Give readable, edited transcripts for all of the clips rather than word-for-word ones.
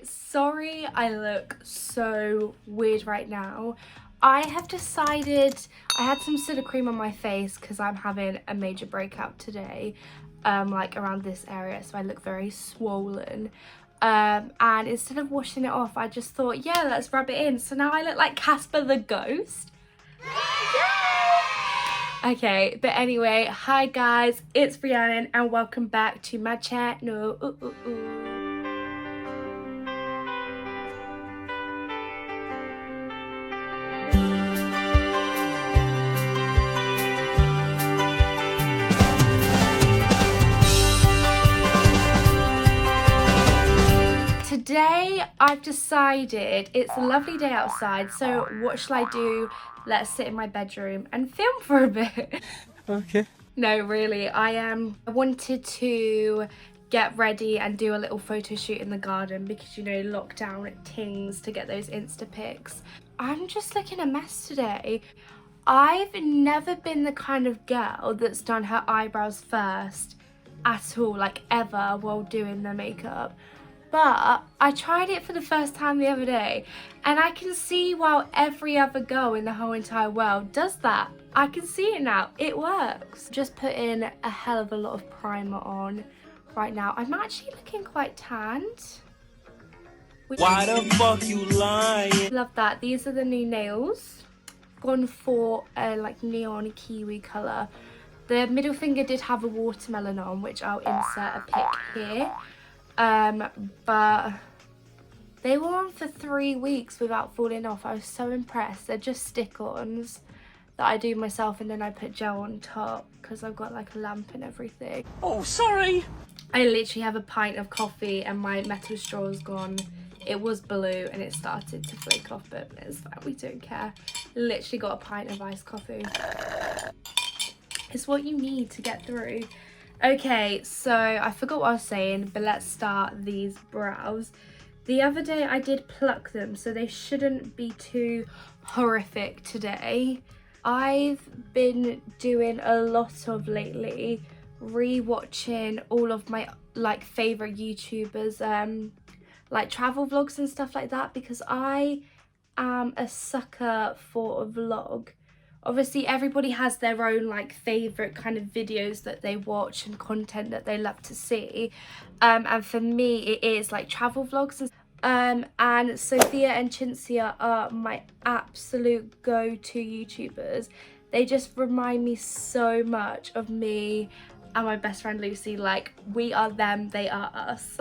Sorry I look so weird right now. I have decided I had some sort of cream on my face because I'm having a major breakout today, like around this area, so I look very swollen. And instead of washing it off, I just thought, yeah, let's rub it in. So now I look like Casper the Ghost. Okay, but anyway, hi guys, it's Brianna and welcome back to my channel. Today I've decided it's a lovely day outside, so what shall I do? Let's sit in my bedroom and film for a bit. Okay. No, really, I wanted to get ready and do a little photo shoot in the garden because, you know, lockdown tings to get those Insta pics. I'm just looking a mess today. I've never been the kind of girl that's done her eyebrows first at all, like ever, while doing their makeup. But I tried it for the first time the other day and I can see why every other girl in the whole entire world does that. I can see it now, it works. Just put in a hell of a lot of primer on right now. I'm actually looking quite tanned. Why the fuck you lying? Love that. These are the new nails. Gone for a like neon kiwi colour. The middle finger did have a watermelon on, which I'll insert a pic here. But they were on for 3 weeks without falling off. I was so impressed. They're just stick-ons that I do myself and then I put gel on top because I've got like a lamp and everything. Oh, sorry. I literally have a pint of coffee and my metal straw is gone. It was blue and it started to flake off, but it's fine, we don't care. Literally got a pint of iced coffee. It's what you need to get through. Okay, so I forgot what I was saying, but let's start these brows. The other day I did pluck them, so they shouldn't be too horrific today. I've been doing a lot of lately, re-watching all of my like favourite YouTubers, like travel vlogs and stuff like that, because I am a sucker for a vlog. Obviously everybody has their own like favourite kind of videos that they watch and content that they love to see, and for me it is like travel vlogs, and Sophia and Cinzia are my absolute go-to YouTubers. They just remind me so much of me and my best friend Lucy. Like, we are them, they are us.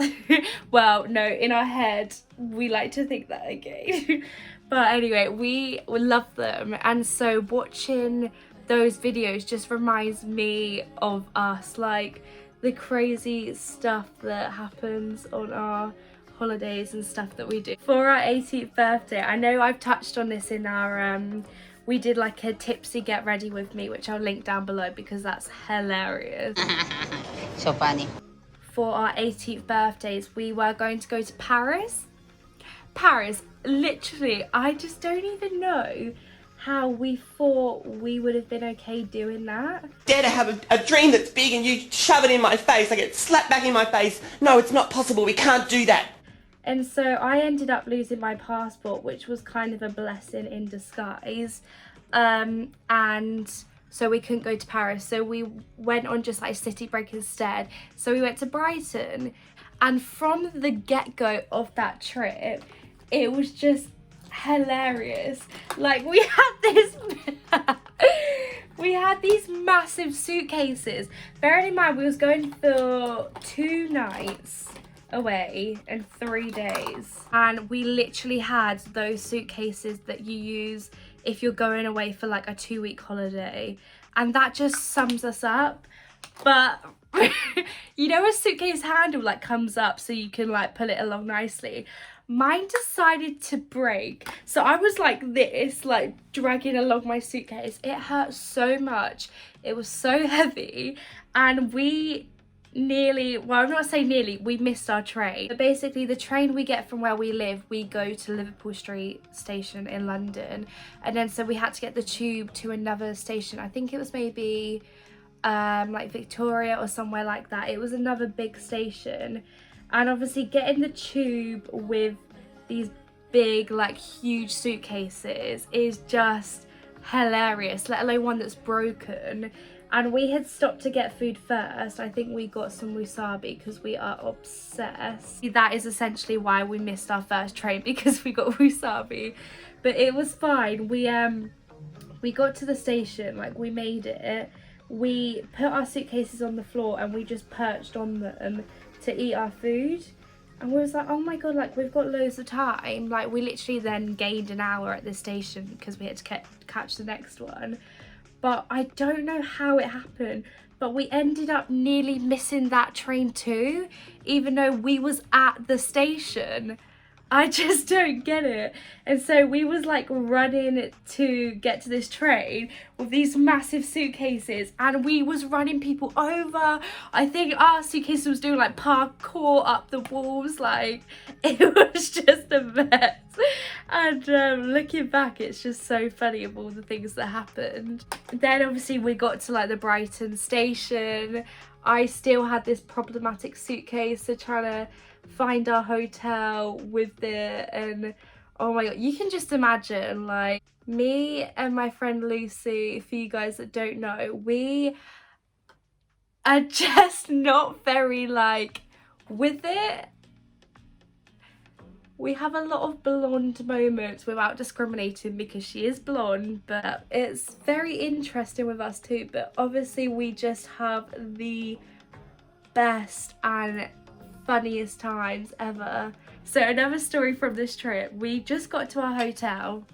Well, no, in our head we like to think that, okay. But anyway, we love them, and so watching those videos just reminds me of us, like the crazy stuff that happens on our holidays and stuff that we do. For our 18th birthday, I know I've touched on this in our we did like a tipsy get ready with me, which I'll link down below because that's hilarious. So funny. For our 18th birthdays, we were going to go to Paris. Paris, literally, I just don't even know how we thought we would have been okay doing that. Dare to have a dream that's big and you shove it in my face, I get slapped back in my face. No, it's not possible, we can't do that. And so I ended up losing my passport, which was kind of a blessing in disguise. And so we couldn't go to Paris. So we went on just like city break instead. So we went to Brighton. And from the get-go of that trip, it was just hilarious. Like, we had these massive suitcases. Bearing in mind, we was going for 2 nights away and 3 days, and we literally had those suitcases that you use if you're going away for like a 2-week holiday, and that just sums us up. But you know, a suitcase handle like comes up so you can like pull it along nicely. Mine decided to break, so I was like this, like dragging along my suitcase. It hurt so much, it was so heavy, and we nearly, well, I'm not saying nearly, we missed our train. But basically the train we get from where we live, we go to Liverpool Street station in London, and then so we had to get the tube to another station. I think it was maybe like Victoria or somewhere like that. It was another big station, And obviously getting the tube with these big, like, huge suitcases is just hilarious, let alone one that's broken. And we had stopped to get food first. I think we got some wasabi because we are obsessed. That is essentially why we missed our first train, because we got wasabi. But it was fine. We got to the station, like, we made it. We put our suitcases on the floor and we just perched on them to eat our food. And we was like, oh my god, like, we've got loads of time. Like, we literally then gained an hour at this station because we had to catch the next one. But I don't know how it happened, but we ended up nearly missing that train too, even though we was at the station. I just don't get it. And so we was like running to get to this train with these massive suitcases, and we was running people over. I think our suitcase was doing like parkour up the walls. Like, it was just a mess. And looking back, it's just so funny of all the things that happened. Then obviously we got to like the Brighton station. I still had this problematic suitcase, so trying to find our hotel with it, and oh my god, you can just imagine, like, me and my friend Lucy, for you guys that don't know, we are just not very like with it. We have a lot of blonde moments without discriminating because she is blonde, but it's very interesting with us too. But obviously we just have the best and funniest times ever. So another story from this trip, we just got to our hotel,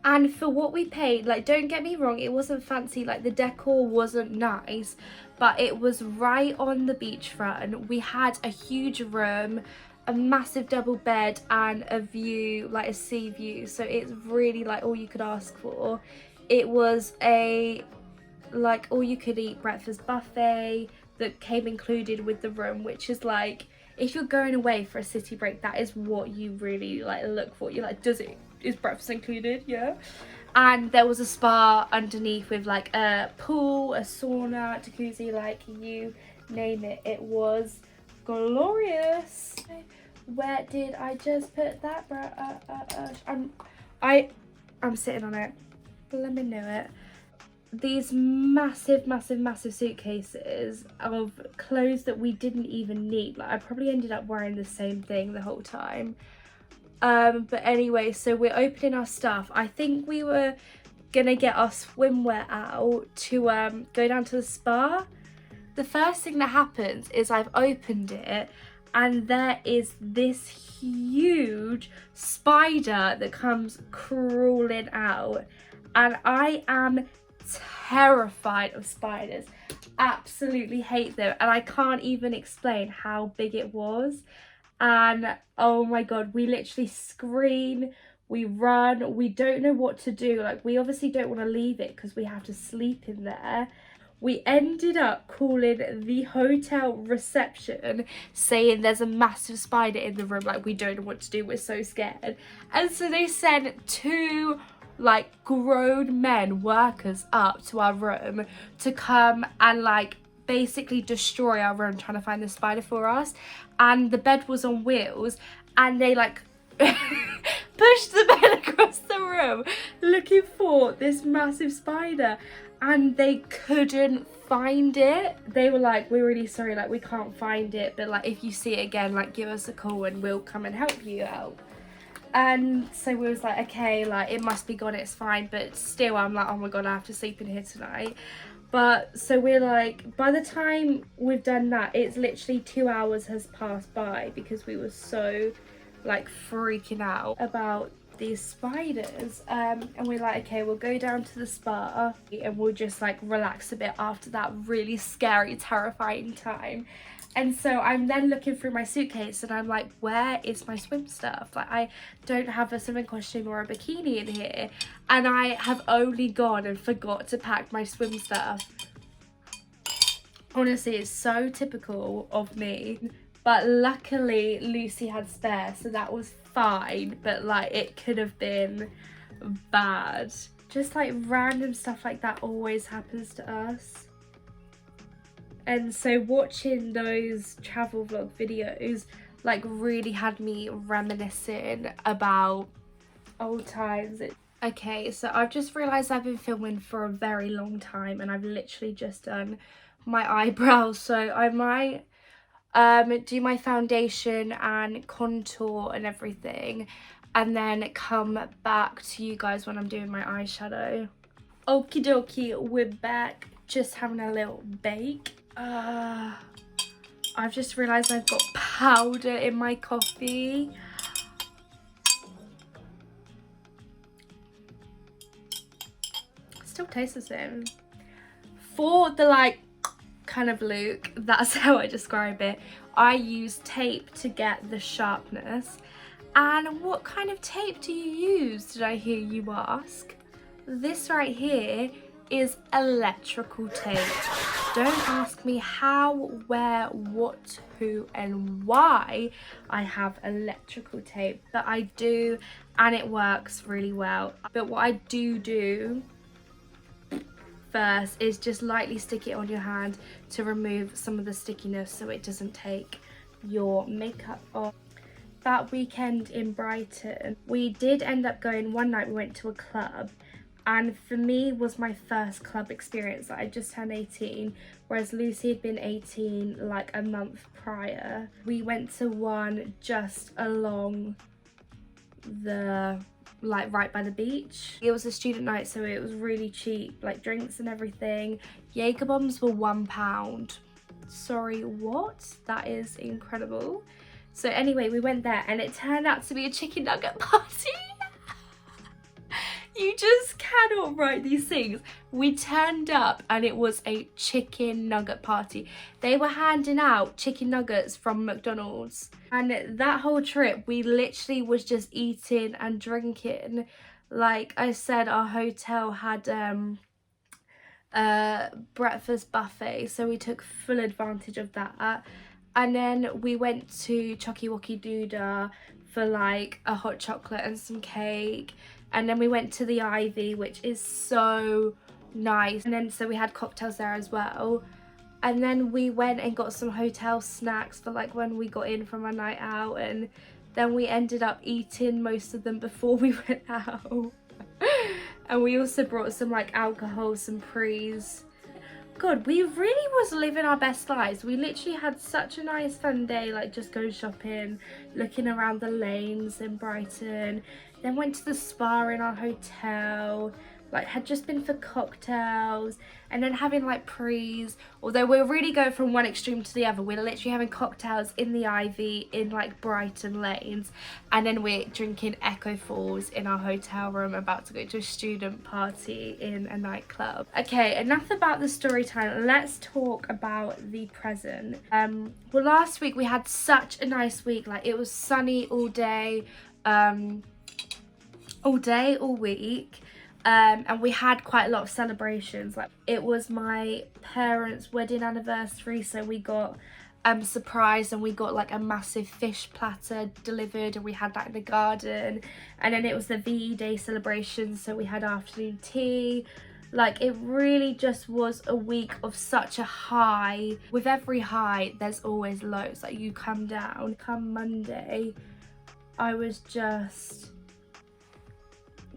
and for what we paid, like, don't get me wrong, it wasn't fancy, like the decor wasn't nice, but it was right on the beachfront. We had a huge room, a massive double bed, and a view, like a sea view, so it's really like all you could ask for. It was a like all you could eat breakfast buffet that came included with the room, which is like, if you're going away for a city break, that is what you really like look for. You're like, is breakfast included? Yeah. And there was a spa underneath with like a pool, a sauna, jacuzzi, like you name it. It was glorious. Where did I just put that, bro? I'm sitting on it. Let me know it. These massive suitcases of clothes that we didn't even need. Like, I probably ended up wearing the same thing the whole time. But anyway, so we're opening our stuff. I think we were gonna get our swimwear out to go down to the spa. The first thing that happens is I've opened it, and there is this huge spider that comes crawling out, and I am terrified of spiders, absolutely hate them, and I can't even explain how big it was. And oh my god, we literally scream, we run, we don't know what to do. Like, we obviously don't want to leave it because we have to sleep in there. We ended up calling the hotel reception saying there's a massive spider in the room, like, we don't know what to do, we're so scared. And so they sent two like grown men workers up to our room to come and like basically destroy our room trying to find the spider for us. And the bed was on wheels, and they like pushed the bed across the room looking for this massive spider, and they couldn't find it. They were like, we're really sorry, like, we can't find it, but like, if you see it again, like, give us a call and we'll come and help you out. And so we was like, okay, like, it must be gone, it's fine. But still, I'm like, oh my god, I have to sleep in here tonight. But so we're like, by the time we've done that, it's literally 2 hours has passed by because we were so like freaking out about these spiders. And we're like, okay, we'll go down to the spa and we'll just like relax a bit after that really scary, terrifying time. And so I'm then looking through my suitcase and I'm like, where is my swim stuff? Like, I don't have a swimming costume or a bikini in here. And I have only gone and forgot to pack my swim stuff. Honestly, it's so typical of me. But luckily, Lucy had spare, so that was fine. But like, it could have been bad. Just like random stuff like that always happens to us. And so watching those travel vlog videos like really had me reminiscing about old times. Okay, so I've just realised I've been filming for a very long time and I've literally just done my eyebrows, so I might do my foundation and contour and everything and then come back to you guys when I'm doing my eyeshadow. Okie dokie, we're back, just having a little bake. I've just realised I've got powder in my coffee. Still tastes the same. For the like kind of look, that's how I describe it. I use tape to get the sharpness. And what kind of tape do you use, did I hear you ask? This right here is electrical tape. Don't ask me how, where, what, who and why I have electrical tape, but I do, and it works really well. But what I do first is just lightly stick it on your hand to remove some of the stickiness so it doesn't take your makeup off. That weekend in Brighton, we did end up going, one night we went to a club, and for me was my first club experience. I just turned 18, whereas Lucy had been 18 like a month prior. We went to one just along the like right by the beach. It was a student night, so it was really cheap, like drinks and everything. Jaeger bombs were £1. Sorry, what? That is incredible. So anyway, we went there and it turned out to be a chicken nugget party. You just cannot write these things. We turned up and it was a chicken nugget party. They were handing out chicken nuggets from McDonald's. And that whole trip, we literally was just eating and drinking. Like I said, our hotel had a breakfast buffet, so we took full advantage of that. And then we went to Chocky Wocky Doodah for like a hot chocolate and some cake. And then we went to the Ivy, which is so nice. And then so we had cocktails there as well. And then we went and got some hotel snacks for like when we got in from a night out. And then we ended up eating most of them before we went out. And we also brought some like alcohol, some prees. God, we really was living our best lives. We literally had such a nice fun day, like just going shopping, looking around the lanes in Brighton, then went to the spa in our hotel, like had just been for cocktails, and then having like prees. Although we're really going from one extreme to the other. We're literally having cocktails in the Ivy in like Brighton lanes, and then we're drinking Echo Falls in our hotel room, about to go to a student party in a nightclub. Okay, enough about the story time. Let's talk about the present. Well, last week we had such a nice week. Like it was sunny all day, all week. And we had quite a lot of celebrations. Like it was my parents' wedding anniversary, so we got surprised and we got like a massive fish platter delivered, and we had that in the garden. And then it was the VE Day celebration, so we had afternoon tea. Like it really just was a week of such a high. With every high there's always lows. Like you come down. Come Monday I was just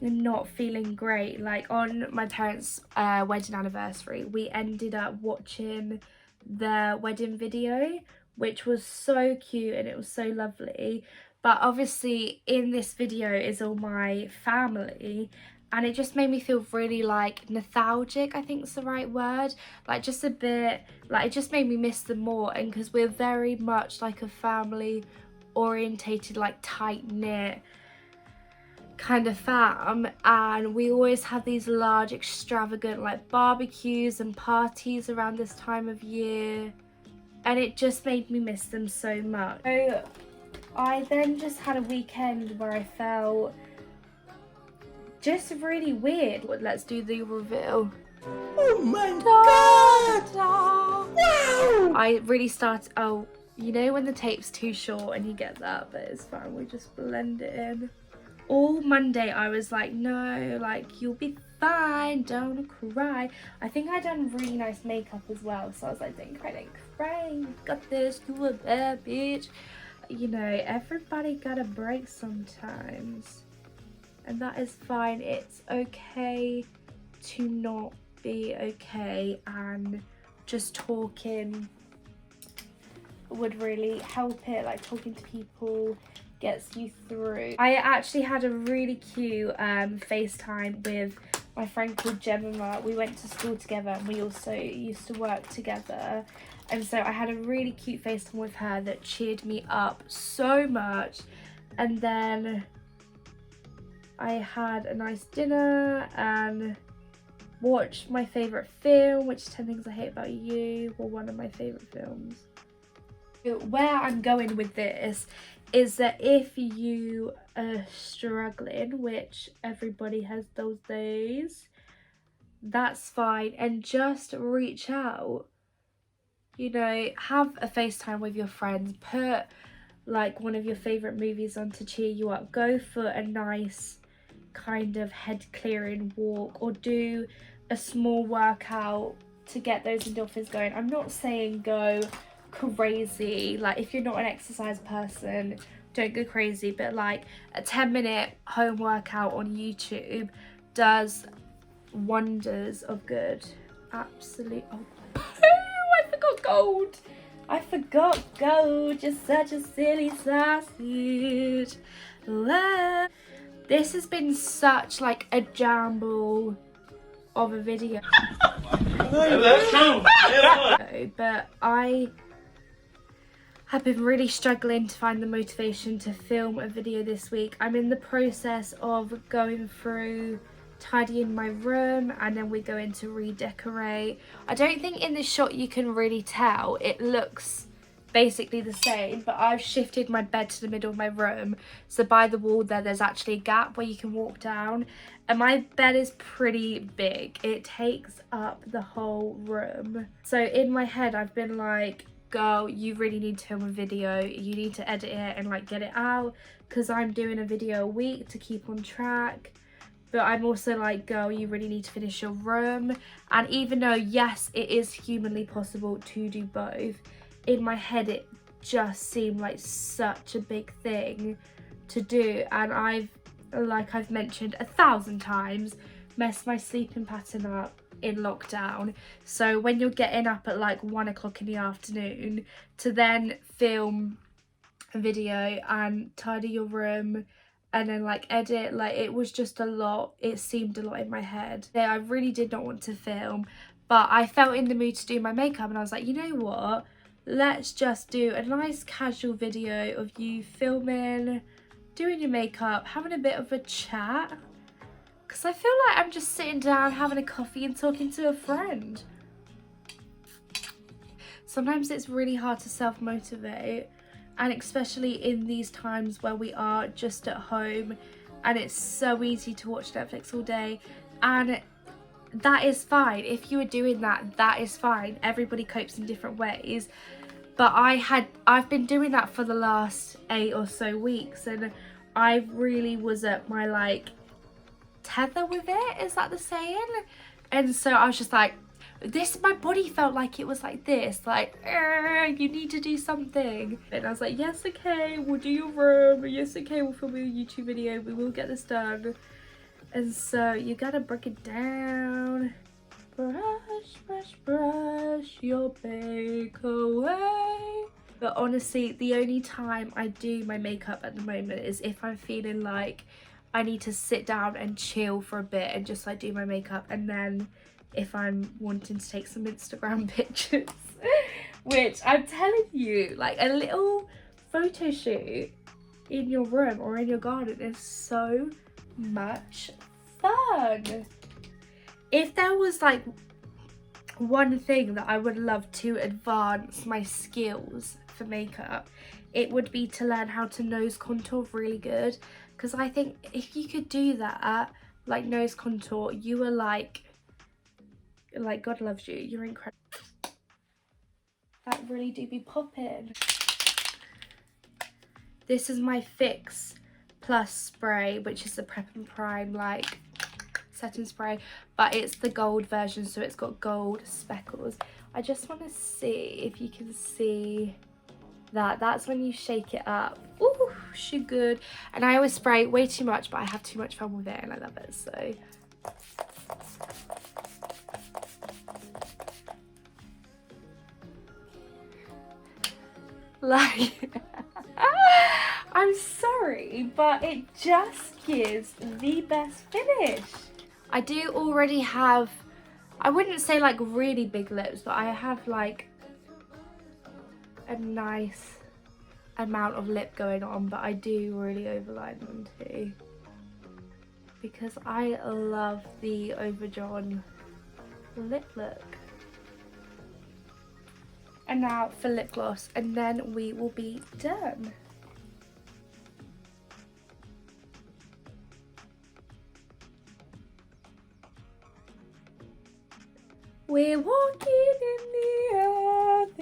not feeling great. Like on my parents' wedding anniversary, we ended up watching the wedding video, which was so cute and it was so lovely. But obviously in this video is all my family, and it just made me feel really like nostalgic, I think is the right word. Like just a bit, like it just made me miss them more. And because we're very much like a family orientated, like tight knit kind of fam, and we always have these large extravagant like barbecues and parties around this time of year, and it just made me miss them so much. So I then just had a weekend where I felt just really weird. Let's do the reveal. Oh my God! Wow! I really started, you know when the tape's too short and you get that, but it's fine, we just blend it in. all Monday I was like, no, like, you'll be fine, don't cry. I think I done really nice makeup as well, so I was like, don't cry, you got this, you a bad bitch. You know, everybody got a break sometimes, and that is fine. It's okay to not be okay, and just talking would really help it. Like, talking to people gets you through. I actually had a really cute FaceTime with my friend called Gemma. We went to school together and we also used to work together, and so I had a really cute FaceTime with her that cheered me up so much. And then I had a nice dinner and watched my favourite film, which is 10 Things I Hate About You, or one of my favourite films. Where I'm going with this is that if you are struggling, which everybody has those days, that's fine, and just reach out. You know, have a FaceTime with your friends, put like one of your favourite movies on to cheer you up, go for a nice kind of head clearing walk, or do a small workout to get those endorphins going. I'm not saying go crazy, like if you're not an exercise person, don't go crazy, but like a 10-minute home workout on YouTube does wonders of good. Absolutely. Oh, I forgot gold. I forgot gold. You're such a silly sausage. This has been such like a jumble of a video. That's true. But I have been really struggling to find the motivation to film a video this week. I'm in the process of going through tidying my room, and then we're going to redecorate. I don't think in this shot you can really tell, it looks basically the same, but I've shifted my bed to the middle of my room, so by the wall there's actually a gap where you can walk down, and my bed is pretty big. It takes up the whole room. So in my head I've been like, girl, you really need to film a video, you need to edit it and like get it out, because I'm doing a video a week to keep on track. But I'm also like, girl, you really need to finish your room. And even though, yes, it is humanly possible to do both, in my head it just seemed like such a big thing to do. And I've, like I've mentioned 1,000 times, messed my sleeping pattern up in lockdown. So when you're getting up at like 1 o'clock in the afternoon to then film a video and tidy your room and then like edit, like it was just a lot. It seemed a lot in my head. Yeah, I really did not want to film, but I felt in the mood to do my makeup, and I was like, you know what, let's just do a nice casual video of you filming, doing your makeup, having a bit of a chat, because I feel like I'm just sitting down having a coffee and talking to a friend. Sometimes it's really hard to self-motivate, and especially in these times where we are just at home and it's so easy to watch Netflix all day, and that is fine. If you are doing that, that is fine. Everybody copes in different ways, but I've been doing that for the last 8 or so weeks, and I really was at my like tether with it, is that the saying? And so I was just like, my body felt like it was like this, like, you need to do something. And I was like, yes, okay, we'll do your room, yes, okay, we'll film a YouTube video, we will get this done. And so you gotta break it down. Brush, brush, brush your bake away. But honestly, the only time I do my makeup at the moment is if I'm feeling like I need to sit down and chill for a bit and just like do my makeup, and then if I'm wanting to take some Instagram pictures, which I'm telling you, like a little photo shoot in your room or in your garden is so much fun. If there was like one thing that I would love to advance my skills for makeup, it would be to learn how to nose contour really good, because I think if you could do that, like nose contour, you are like God loves you, you're incredible. That really do be popping. This is my fix Plus spray, which is the Prep and Prime like setting spray, but it's the gold version, so it's got gold speckles. I just want to see if you can see that. That's when you shake it up. Ooh, she good. And I always spray way too much, but I have too much fun with it and I love it. So like I'm sorry, but it just gives the best finish. I do already have, I wouldn't say like really big lips, but I have like a nice amount of lip going on, but I do really overline them too because I love the overdrawn lip look. And now for lip gloss, and then we will be done. We're walking in the earth.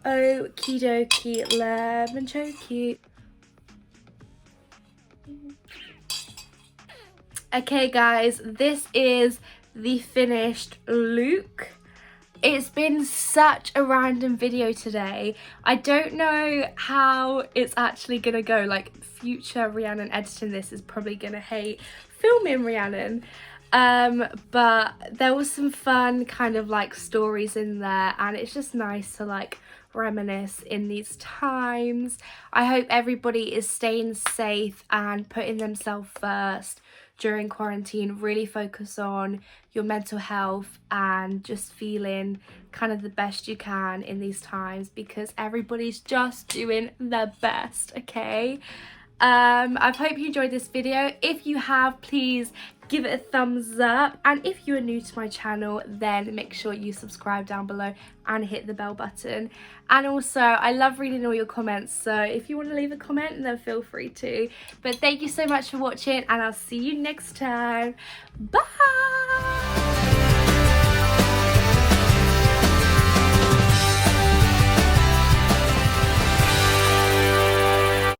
Okie dokie, lemon chokey. Okay guys, this is the finished look. It's been such a random video today. I don't know how it's actually gonna go. Like, future Rhiannon editing this is probably gonna hate filming Rhiannon. But there was some fun kind of like stories in there, and it's just nice to like reminisce in these times. I hope everybody is staying safe and putting themselves first during quarantine. Really focus on your mental health and just feeling kind of the best you can in these times, because everybody's just doing their best, okay? I hope you enjoyed this video. If you have, please give it a thumbs up, and if you are new to my channel, then make sure you subscribe down below and hit the bell button. And also, I love reading all your comments, so if you want to leave a comment, then feel free to. But thank you so much for watching, and I'll see you next time. Bye.